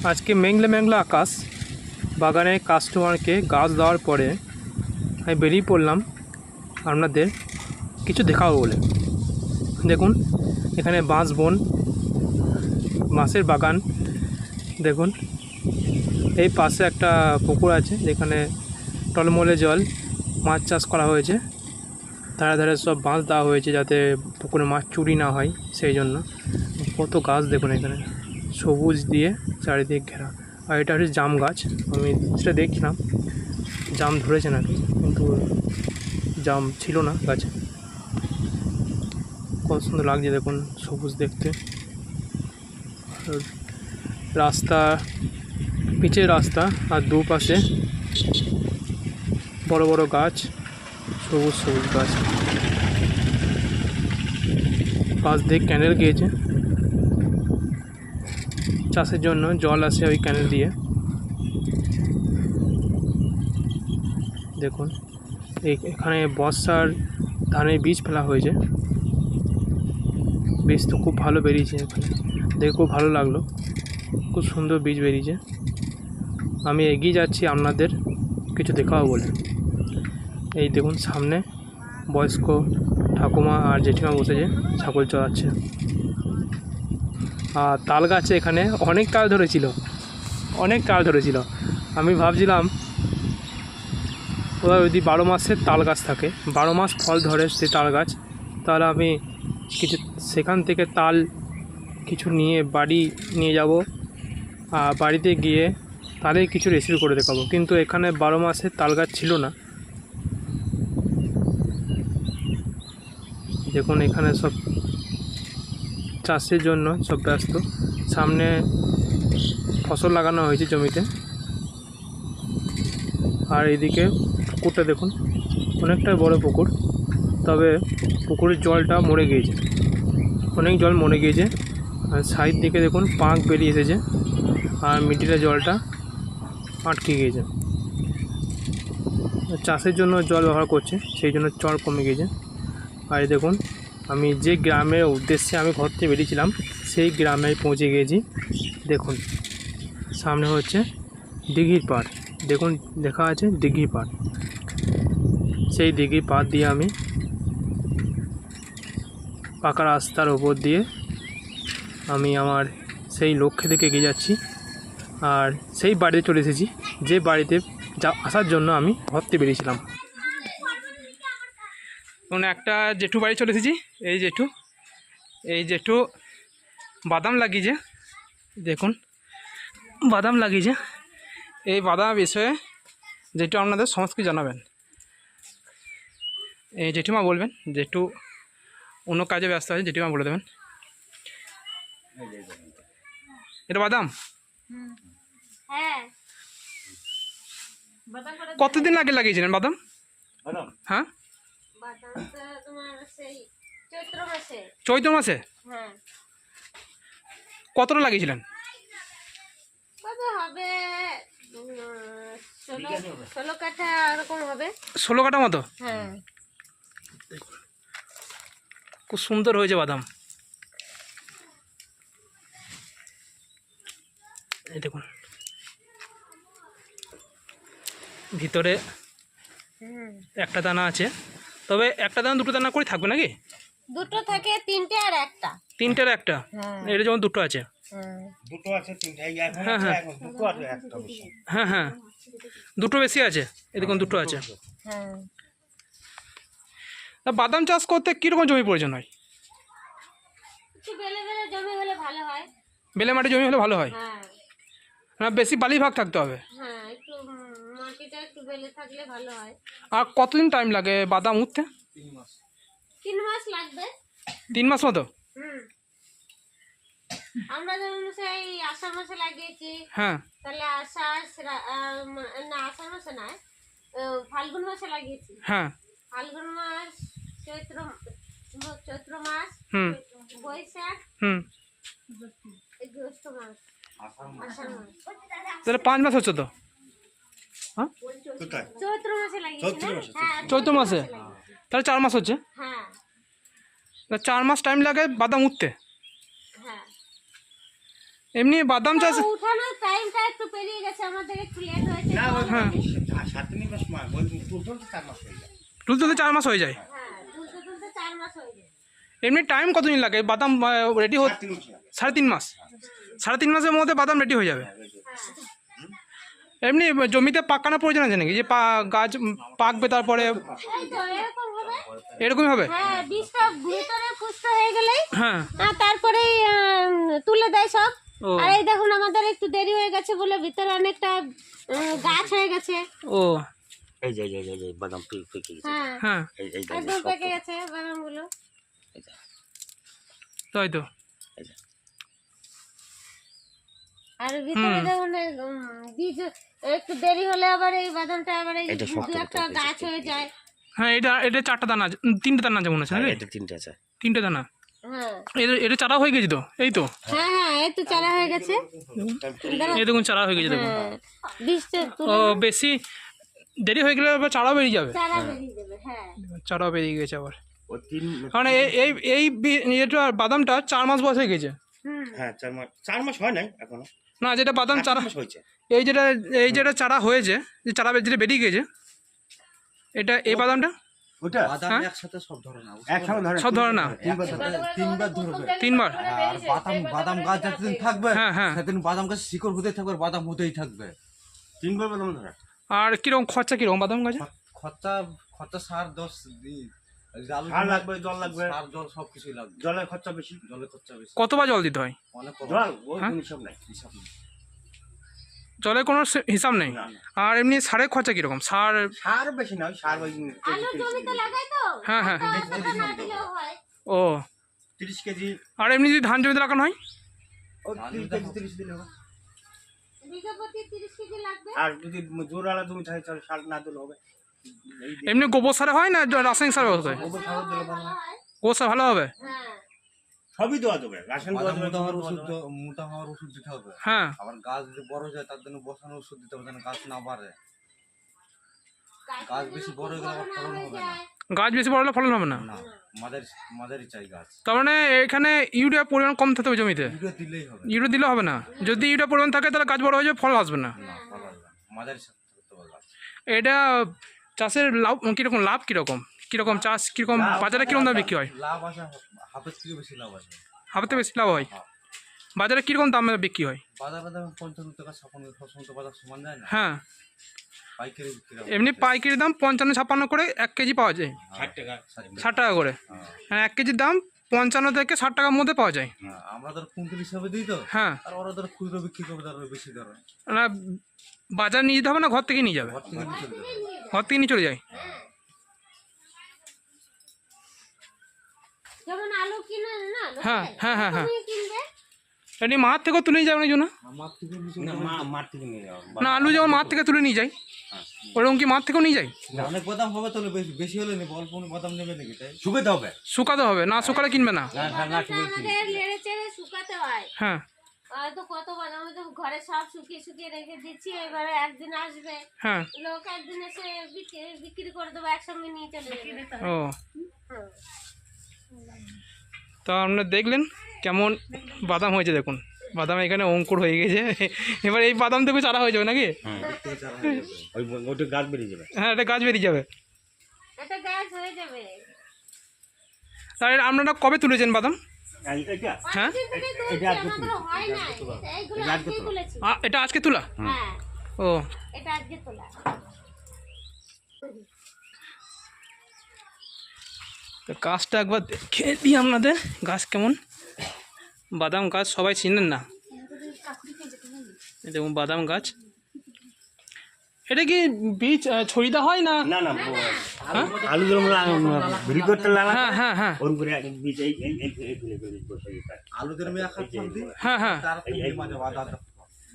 আজকে মেঘলা মেঘলা আকাশ, বাগানে কাস্টমারকে গাছ দেওয়ার পরে আমি বেরিয়ে পড়লাম আপনাদের কিছু দেখাবো বলে। দেখুন এখানে বাঁশ বন, বাঁশের বাগান। দেখুন এই পাশে একটা পুকুর আছে যেখানে টলমলে জল, মাছ চাষ করা হয়েছে। ধারে ধারে সব বাঁশ দেওয়া হয়েছে যাতে পুকুরে মাছ চুরি না হয়, সেই জন্য। কত গাছ দেখুন এখানে, সবুজ দিয়ে চারিদিক ঘেরা। আর এটা হচ্ছে জাম গাছ। আমি সেটা দেখছিলাম, জাম ধরেছে নাকি, কিন্তু জাম ছিল না গাছে। কত সুন্দর লাগছে দেখুন, সবুজ দেখতে। রাস্তা, পিচের রাস্তা, আর দুপাশে বড় বড় গাছ, সবুজ সবুজ গাছ। পাশ দিয়ে ক্যানেল গিয়েছে, চাষের জন্য জল আসে ওই ক্যানেল দিয়ে। দেখুন এখানে বর্ষার ধানের বীজ ফেলা হয়েছে। বীজ তো খুব ভালো বেরিয়েছে, এখানে দেখে খুব ভালো লাগলো, খুব সুন্দর বীজ বেরিয়েছে। আমি এগিয়ে যাচ্ছি আপনাদের কিছু দেখাবো বলে। এই দেখুন সামনে বয়স্ক ঠাকুমা আর জেঠিমা বসেছে, ছাগল চড়াচ্ছে। আর তাল গাছে এখানে অনেক তাল ধরেছিল, অনেক তাল ধরেছিল। আমি ভাবছিলাম ওরা যদি 12 মাসের তাল গাছ থাকে, 12 মাস ফল ধরে সেই তাল গাছ, তাহলে আমি কিছু সেখান থেকে তাল কিছু নিয়ে বাড়ি নিয়ে যাব, আর বাড়িতে গিয়ে তাহলে কিছু রেসিপি করে দেখাবো। কিন্তু এখানে 12 মাসের তাল গাছ ছিল না। দেখুন এখানে সব চাষের জন্য সব ব্যস্ত। সামনে ফসল লাগানো হয়েছে জমিতে। আর এইদিকে পুকুরটা দেখুন, অনেকটা বড় পুকুর, তবে পুকুরের জলটা মরে গিয়েছে, অনেক জল মরে গিয়েছে। আর সাইড দিকে দেখুন পাঁক বেরিয়ে এসেছে, আর মিডিলে জলটা আটকে গিয়েছে। চাষের জন্য জল ব্যবহার করছে, সেই জন্য চর কমে গিয়েছে। আর দেখুন আমি যে গ্রামের উদ্দেশ্যে আমি ঘর থেকে বেরিয়েছিলাম, সেই গ্রামে পৌঁছে গিয়েছি। দেখুন সামনে হচ্ছে দিঘির পাড়, দেখুন লেখা আছে দিঘির পাড়। সেই দিঘির পাড় দিয়ে আমি পাকা রাস্তার ওপর দিয়ে আমি আমার সেই লক্ষ্যে দিকে এগিয়ে যাচ্ছি। আর সেই বাড়িতে চলে এসেছি, যে বাড়িতে আসার জন্য আমি ঘর থেকে বেরিয়েছিলাম। মানে একটা জেঠু বাড়ি চলে এসেছি। এই জেঠু বাদাম লাগিয়েছে, দেখুন বাদাম লাগিয়েছে। এই বাদাম বিষয়ে জেঠু আপনাদের সমস্ত কিছু জানাবেন। এই জেঠিমা বলবেন, জেঠু অন্য কাজে ব্যস্ত আছে, জেঠিমা বলে দেবেন। এটা বাদাম কতদিন আগে লাগিয়েছিলেন বাদাম? হ্যাঁ, চৈত্র মাসে। কতটা লাগিয়েছিলেন? 16 কাঠা মতো। খুব সুন্দর হয়েছে বাদাম। এই দেখুন ভিতরে একটা দানা আছে, তবে একটা দানা দুটো দানা করে থাকবে নাকি? দুটো থাকে, তিনটে আর একটা। তিনটের একটা, এটা যেমন দুটো আছে। দুটো আছে, তিনটে। হ্যাঁ হ্যাঁ দুটো আছে, একটা বেশি। হ্যাঁ হ্যাঁ, দুটো বেশি আছে, এই দেখুন দুটো আছে। বাদাম চাষ করতে কীরকম জমি প্রয়োজন হয়? একটু বেলে বেলে জমি হলে ভালো হয়। বেলে মাটি জমি হলে ভালো হয়, না বেশি বালি ভাগ থাকতে হবে? হ্যাঁ, একটু মাটিটা একটু বেলে থাকলে ভালো হয়। আর কতদিন টাইম লাগে বাদাম উঠতে? 3 মাস লাগবে। 3 মাস মতো? আমরা যেমন সেই আষাঢ় মাসে লাগিয়েছি। হ্যাঁ, তাহলে আষাঢ় মাসে নয়, ফাল্গুন মাসে লাগিয়েছি। হ্যাঁ, ফাল্গুন মাস, চৈত্র মাস, বৈশাখ, জ্যৈষ্ঠ মাস, আষাঢ় মাস। তাহলে 5 মাস হচ্ছে তো? হ্যাঁ, চৈত্র মাসে লাগিয়েছি। চৈত্র মাসে, তাহলে 4 মাস হচ্ছে। হ্যাঁ, 4 মাস টাইম লাগে বাদাম উঠতে। হ্যাঁ। এমনি বাদাম চাষ উঠানোর টাইমটা একটু পেরিয়ে গেছে, আমাদের একটু লেট হয়েছে। না ওই হ্যাঁ। 7 মাস সময় ওই টোটাল 4 মাস হয়ে যায়। তুলতে 4 মাস হয়ে যায়। হ্যাঁ, তুলতে তুলতে 4 মাস হয়ে যায়। এমনি টাইম কতদিন লাগে বাদাম রেডি হতে? 3 মাস লাগে। 3.5 মাস। 3.5 মাসের মধ্যে বাদাম রেডি হয়ে যাবে। এমনি জমিতে পাকানোর প্রয়োজন আছে নাকি, যে গাছ পাকবে তারপরে এই তো এরকম হবে। এরকমই হবে? হ্যাঁ, বীজটা ভিতরে পুষ্ট হয়ে গেলেই হ্যাঁ। তারপরে তুলে দেয় সব। ও। আর এই দেখুন আমাদের একটু দেরি হয়ে গেছে বলে ভিতরে অনেকটা গাছ হয়ে গেছে। ও এই যে বাদাম পেকে গেছে। হ্যাঁ, হ্যাঁ, এই একদম পেকে গেছে বাদামগুলো। তাই তো। আর ভিতরে দেখুন বীজ একটু দেরি হলে আবার এই বাদামটা আবার এই এটা শক্ত দু একটা করতে গাছ হয়ে যায়। হ্যাঁ, এটা 4টা দানা, 3টে দানা আছে মনে হচ্ছে নাকি? এটা 3টে আছে। 3টে দানা। হ্যাঁ এটা চারা হয়ে গেছে তো, এই তো। হ্যাঁ হ্যাঁ, এই তো চারা হয়ে গেছে। এই দেখুন চারা হয়ে গেছে দেখুন। হ্যাঁ, বীজটা ও তুলে বেশি দেরি হয়ে গেলে আবার চারাও বেরিয়ে যাবে। চারা বেরিয়ে যাবে। হ্যাঁ, চারাও বেরিয়ে গেছে আবার। ও 3 মানে এই এটা বাদামটা 4 মাস বয়স হয়ে গেছে। হুম, হ্যাঁ 4 মাস হয় নাই এখনো। না, যেটা বাদাম 4 চারা, মাস হয়েছে। এই যেটা চারা হয়েছে, যে চারা যেটা বেরিয়ে গেছে, এটা এই বাদামটা ওটা বাদাম হ্যাঁ? একসাথে সব ধরে না, একসঙ্গে ধরে সব ধরে না। একসাথে 3বার ধরবে। 3বার। আর বাদাম গাছ যতদিন থাকবে হ্যাঁ, হ্যাঁ। সেদিন বাদাম গাছ শিকড় হতে থাকবে, আর বাদাম হতেই থাকবে। 3 বার বাদাম ধরে। আর কিরকম খরচা, কিরকম বাদাম গাছে? খরচা সার 10 দিন, সার লাগবে, জল লাগবে। সার জল সবকিছুই লাগবে। জলের খরচা বেশি। জলের খরচা বেশি, কতবার জল দিতে হয়? অনেক কম। জল ওই হ্যাঁ? কোনো হিসাব নাই। হিসাব নেই। জলের কোনো হিসাব নেই। না, আর এমনি সারের খরচা কিরকম? সার সার বেশি নয়, সার ওই আলু জমিতে লাগাই তো। হ্যাঁ, হ্যাঁ। অতটা না দিলেও হয়। ও, 30 কেজি। আর এমনি যদি ধান জমিতে লাগানো হয়? ও 30 কেজি 30 দিলে হবে। বিঘা প্রতি 30 কেজি লাগবে। আর যদি জোরওয়ালা তুমি চাই তাহলে সার না দিলে হবে। এই এমনি গোবর সারে হয় না রাসায়নিক সারে হয়? গোবর সার দিলে ভালো হয়। হয়। গোবর সার ভালো হবে। হ্যাঁ, সবই দেওয়া যাবে, রাসায়নিক দেওয়া বাদাম যাবে, মোটা হওয়ার গোবর ওষুধ দেওয়া যাবে। মোটা হওয়ার ওষুধ দিতে হবে। হ্যাঁ। আবার গাছ যদি বড় হয় যায় তার জন্য বসানো ওষুধ দিতে হবে যেন গাছ না বাড়ে। গাছটা গাছ যেন বেশি খুব বড় হয়ে গেলে আবার না ফলন হয়ে হবে না। যায়। গাছ বেশি বড় হলে ফলন হবে না। না, মাঝারি চাই গাছ। তার মানে এখানে ইউরিয়া পরিমাণ কম থাকতে হবে জমিতে। ইউরিয়া দিলেই হবে ইউরিয়া দিলে হবে না। যদি ইউরিয়া পরিমাণ থাকে তাহলে গাছ বড় হয়ে যাবে, ফল আসবে না। না, ফল আসবে না। মাঝারি থাকতে হবে গাছ। এটা চাষের লাভ কিরকম, লাভ কিরকম চাষ কিরকম, বাজারে কিরকম দাম বিক্রি হয়? লাভ আসে, হাফের থেকে বেশি লাভ আসে। হাফের থেকে বেশি লাভ হয়। বাজারে কিরকম দামে বিক্রি হয়? বাজারে দাম 55 টাকা 56 সবসময় তো বাজার সমান যায় না, হ্যাঁ, পাইকারি বিক্রি হয়। এমনি পাইকারি দাম 55-56 করে 1 কেজি পাওয়া যায়। 60 টাকা। 60 টাকা করে। হ্যাঁ, হ্যাঁ, 1 কেজির দাম 55 থেকে 60 টাকার মধ্যে পাওয়া যায়। হ্যাঁ, আমরা ধর কুইন্টাল হিসাবে দিই তো, হ্যাঁ, আর ওরা ধর খুচরো বিক্রি করবে, তার বেশি ধরে না বাজার নিয়ে যেতে হবে না, ঘর থেকে নিয়ে যাবে? ঘর থেকে নিয়ে চলে যাবে। ঘর থেকে নিয়ে চলে যায়। যেমন আলু কিনে না লোকে, হ্যাঁ, হ্যাঁ, হ্যাঁ, হ্যাঁ। তুমি কিনবে। এমনি মাঠ থেকেও তুলে নিয়ে যাবে না? আমার থেকে নিচে না মাঠ থেকে নিয়ে যাওয়া। না, আলু যেমন মাঠ থেকে তুলে নিয়ে যায়, ওরকম কি মাঠ থেকেও নিয়ে যায়? অনেক বাদাম হবে তাহলে বেশি হলে নেবে, অল্প বাদাম নেবে নাকি তাই? শুকাতে হবে। শুকাতে হবে, না শুকালে কিনবে না। বাদামটা আমাদের লেড়ে চেড়ে শুকাতে হয়। হ্যাঁ, হয়তো কত বাদাম তো ঘরে সব শুকিয়ে শুকিয়ে রেখে দিচ্ছি, এবারে একদিন আসবে হ্যাঁ। লোক, একদিন এসে বিক্রি করে দেবো, একসঙ্গে নিয়ে চলে যাবে। ও, হুম। তো আপনারা দেখলেন কেমন বাদাম হয়েছে, দেখুন বাদাম এখানে অঙ্কুর হয়ে গেছে। এবার এই বাদাম থেকে চারা হয়ে যাবে নাকি? ওই ওটা গাছ বেরিয়ে যাবে। হ্যাঁ, এটা গাছ বেরিয়ে যাবে। এটা গাছ হয়ে যাবে। তাহলে আপনারা কবে তুলেছেন বাদাম? এটা হ্যাঁ, অনেকদিন থেকেই তুলছি, এটা আজকে আমাদের হয় নাই। এইগুলো এটা আজকে আজকেই তোলা। তুলেছি। এটা আজকে তোলা? হ্যাঁ, ও, এটা আজকে তোলা। তো গাছটা একবার দেখে দিই আপনাদের, গাছ কেমন। বাদাম গাছ সবাই চিনেন না, এই দেখুন বাদাম গাছ। এটা কি বীজ ছড়িয়ে দেওয়া হয় না? না না আলু যেরকম ভিড়ি করতে লাগা। হ্যাঁ, হ্যাঁ, হ্যাঁ, ওর উপরে এক বীজ এই ফুলে বসে যায়। আলু যেরকম এক হাত ফল দিই, হ্যাঁ, হ্যাঁ। তার থেকে মাঝে বাদা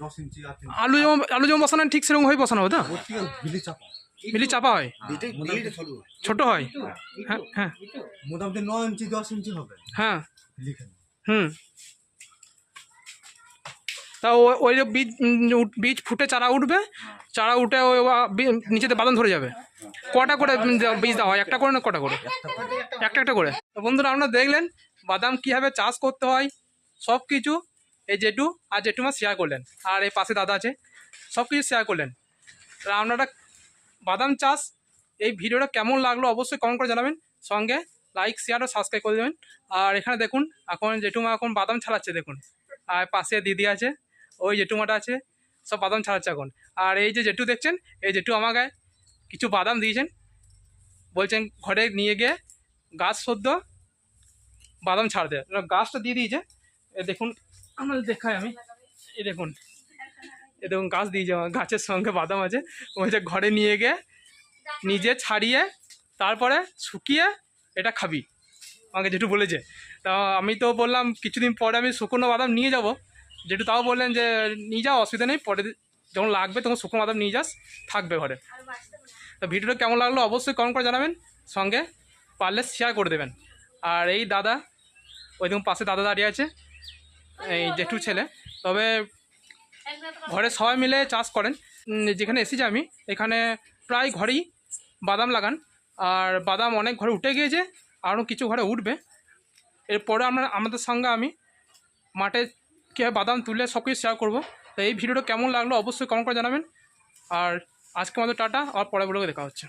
10 ইঞ্চি 8 ইঞ্চি আলু যেমন বসানো হয়, ঠিক সেরকম হয়ে বসানো হবে তো? ভর্তি করে বিলি চাপা। মিলি চাপা হয়, বিলিটা ছোট। ছোট হয়। হ্যাঁ, হ্যাঁ, মোটামুটি 9 ইঞ্চি 10 ইঞ্চি হবে হ্যাঁ। লিখে। হুম। তা ওই যে বীজ ফুটে চারা উঠবে, চারা উঠে ওই নিচেতে বাদাম ধরে যাবে। কটা করে বীজ দেওয়া হয়? একটা করে না কটা করে? একটা একটা করে। তো বন্ধুরা আপনারা দেখলেন বাদাম কীভাবে চাষ করতে হয়, সব কিছু এই জেঠু আর জেঠুমা শেয়ার করলেন, আর এই পাশে দাদা আছে, সব কিছু শেয়ার করলেন। আপনারা বাদাম চাষ এই ভিডিওটা কেমন লাগলো অবশ্যই কমেন্ট করে জানাবেন, সঙ্গে লাইক শেয়ার ও সাবস্ক্রাইব করে দেবেন। আর এখানে দেখুন এখন জেঠুমা এখন বাদাম ছাড়াচ্ছে দেখুন, আর পাশে দিদি আছে, ওই জেঠুমাটা আছে, সব বাদাম ছাড়াচ্ছে এখন। আর এই যে জেঠু দেখছেন, এই জেঠু আমাকে কিছু বাদাম দিয়েছেন, বলছেন ঘরে নিয়ে গিয়ে গাছ সদ্য বাদাম ছাড়তে, গাছটা দিয়ে দিয়েছে। এ দেখুন আপনাদের দেখাই আমি, এই দেখুন গাছ দিয়েছে, আমার গাছের সঙ্গে বাদাম আছে, বলছে ঘরে নিয়ে গিয়ে নিজে ছাড়িয়ে তারপরে শুকিয়ে এটা খাবি, আমাকে যেটু বলেছে। তা আমি তো বললাম কিছুদিন পরে আমি শুকনো বাদাম নিয়ে যাব, যেটু তাও বললেন যে নিয়ে যাও, অসুবিধা নেই, পরে যখন লাগবে তখন শুকনো বাদাম নিয়ে যাস, থাকবে ঘরে। তো ভিডিওটা কেমন লাগলো অবশ্যই কমেন্ট করে জানাবেন, সঙ্গে পারলে শেয়ার করে দেবেন। আর এই দাদা ওই দেখুন পাশে দাদা দাঁড়িয়ে আছে, এই জেঠুর ছেলে। তবে ঘরে সবাই মিলে চাষ করেন। যেখানে এসেছি আমি এখানে প্রায় ঘরেই বাদাম লাগান, আর বাদাম অনেক ঘরে উঠে গিয়েছে, আরও কিছু ঘরে উঠবে। এরপরে আমাদের সঙ্গে আমি মাঠে কীভাবে বাদাম তুলে সব কিছু শেয়ার করবো। তো এই ভিডিওটা কেমন লাগলো অবশ্যই কমেন্ট করে জানাবেন। আর আজকে আমাদের টাটা, আর পরে ব্লগে দেখা হচ্ছে।